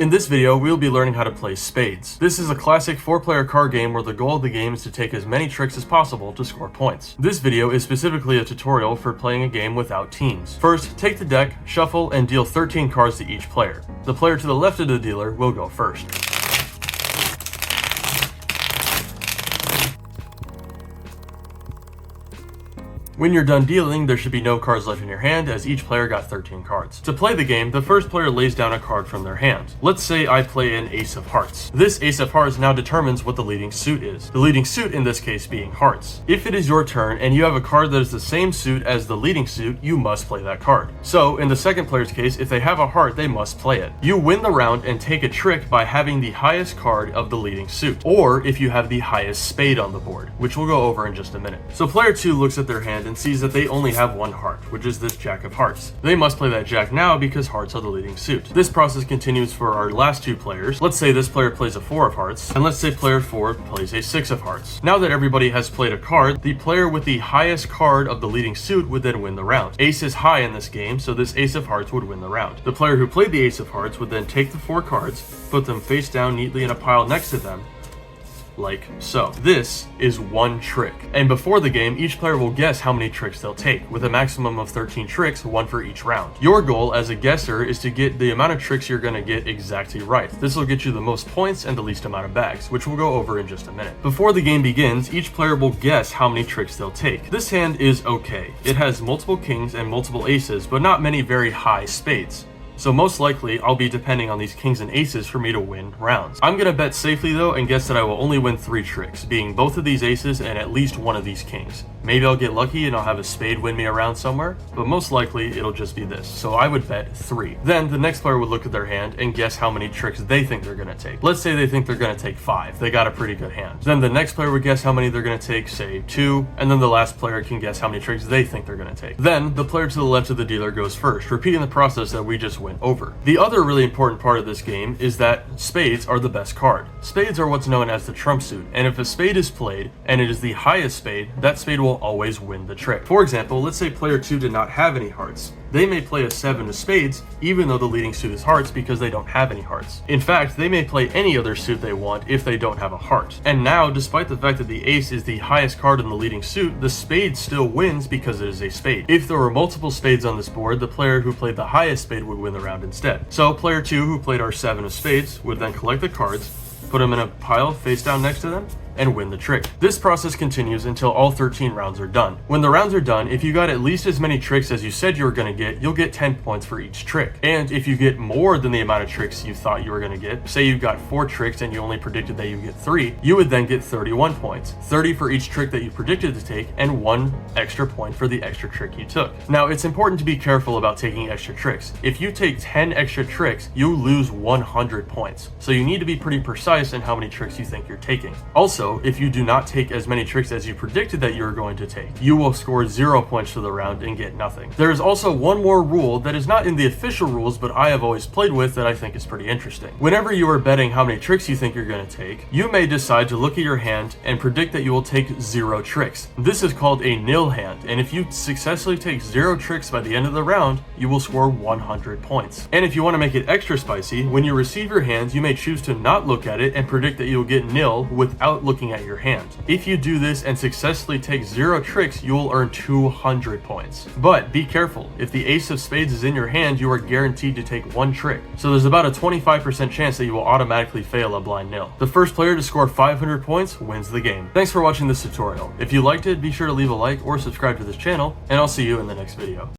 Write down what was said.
In this video, we'll be learning how to play Spades. This is a classic 4-player card game where the goal of the game is to take as many tricks as possible to score points. This video is specifically a tutorial for playing a game without teams. First, take the deck, shuffle, and deal 13 cards to each player. The player to the left of the dealer will go first. When you're done dealing, there should be no cards left in your hand as each player got 13 cards. To play the game, the first player lays down a card from their hand. Let's say I play an Ace of Hearts. This Ace of Hearts now determines what the leading suit is. The leading suit in this case being Hearts. If it is your turn and you have a card that is the same suit as the leading suit, you must play that card. So in the second player's case, if they have a heart, they must play it. You win the round and take a trick by having the highest card of the leading suit, or if you have the highest spade on the board, which we'll go over in just a minute. So player 2 looks at their hand and sees that they only have one heart, which is this Jack of Hearts. They must play that Jack now because hearts are the leading suit. This process continues for our last two players. Let's say this player plays a 4 of hearts, and let's say player 4 plays a 6 of hearts. Now that everybody has played a card, the player with the highest card of the leading suit would then win the round. Ace is high in this game, so this Ace of Hearts would win the round. The player who played the Ace of Hearts would then take the 4 cards, put them face down neatly in a pile next to them, like so. This is one trick. And before the game, each player will guess how many tricks they'll take, with a maximum of 13 tricks, one for each round. Your goal as a guesser is to get the amount of tricks you're going to get exactly right. This will get you the most points and the least amount of bags, which we'll go over in just a minute. Before the game begins, each player will guess how many tricks they'll take. This hand is okay. It has multiple kings and multiple aces, but not many very high spades. So most likely, I'll be depending on these kings and aces for me to win rounds. I'm gonna bet safely though and guess that I will only win 3 tricks, being both of these aces and at least one of these kings. Maybe I'll get lucky and I'll have a spade win me around somewhere, but most likely it'll just be this. So I would bet 3. Then the next player would look at their hand and guess how many tricks they think they're gonna take. Let's say they think they're gonna take 5. They got a pretty good hand. Then the next player would guess how many they're gonna take, say 2, and then the last player can guess how many tricks they think they're gonna take. Then the player to the left of the dealer goes first, repeating the process that we just went over. The other really important part of this game is that spades are the best card. Spades are what's known as the trump suit, and if a spade is played and it is the highest spade, that spade will always win the trick. For example, let's say player 2 did not have any hearts. They may play a 7 of spades, even though the leading suit is hearts, because they don't have any hearts. In fact, they may play any other suit they want if they don't have a heart. And now, despite the fact that the ace is the highest card in the leading suit, the spade still wins because it is a spade. If there were multiple spades on this board, the player who played the highest spade would win the round instead. So player 2, who played our 7 of spades, would then collect the cards, put them in a pile face down next to them, and win the trick. This process continues until all 13 rounds are done. When the rounds are done, if you got at least as many tricks as you said you were going to get, you'll get 10 points for each trick. And if you get more than the amount of tricks you thought you were going to get, say you got 4 tricks and you only predicted that you would get 3, you would then get 31 points. 30 for each trick that you predicted to take, and 1 extra point for the extra trick you took. Now, it's important to be careful about taking extra tricks. If you take 10 extra tricks, you lose 100 points. So you need to be pretty precise in how many tricks you think you're taking. Also, if you do not take as many tricks as you predicted that you were going to take, you will score 0 points for the round and get nothing. There is also one more rule that is not in the official rules, but I have always played with that I think is pretty interesting. Whenever you are betting how many tricks you think you're going to take, you may decide to look at your hand and predict that you will take 0 tricks. This is called a nil hand, and if you successfully take 0 tricks by the end of the round, you will score 100 points. And if you want to make it extra spicy, when you receive your hand, you may choose to not look at it and predict that you'll get nil without looking at your hand. If you do this and successfully take 0 tricks, you will earn 200 points. But be careful, if the ace of spades is in your hand, you are guaranteed to take 1 trick. So there's about a 25% chance that you will automatically fail a blind nil. The first player to score 500 points wins the game. Thanks for watching this tutorial. If you liked it, be sure to leave a like or subscribe to this channel, and I'll see you in the next video.